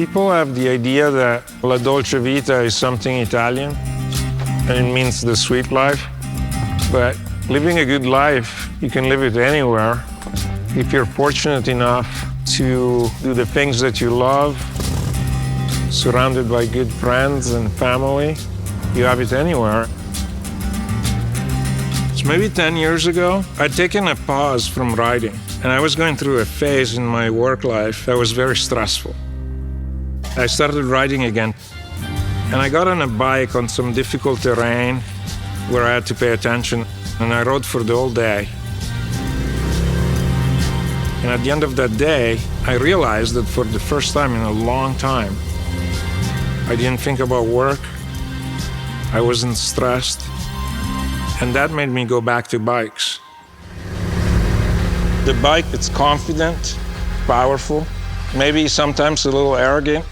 People have the idea that la dolce vita is something Italian, and it means the sweet life. But living a good life, you can live it anywhere. If you're fortunate enough to do the things that you love, surrounded by good friends and family, you have it anywhere. So maybe 10 years ago, I'd taken a pause from writing, and I was going through a phase in my work life that was very stressful. I started writing again, and I got on a bike on some difficult terrain where I had to pay attention, and I rode for the whole day. And at the end of that day, I realized that for the first time in a long time, I didn't think about work, I wasn't stressed, and that made me go back to bikes. The bike, it's confident, powerful, maybe sometimes a little arrogant.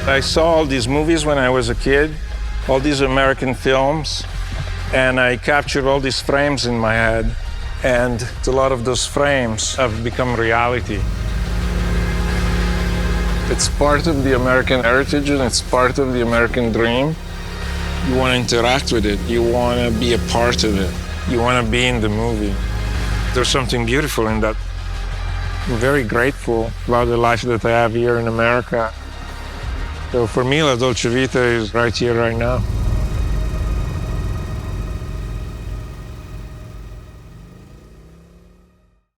I saw all these movies when I was a kid, all these American films, and I captured all these frames in my head, and a lot of those frames have become reality. It's part of the American heritage and it's part of the American dream. You want to interact with it, you want to be a part of it, you want to be in the movie. There's something beautiful in that. I'm very grateful about the life that I have here in America. So for me, La Dolce Vita is right here, right now.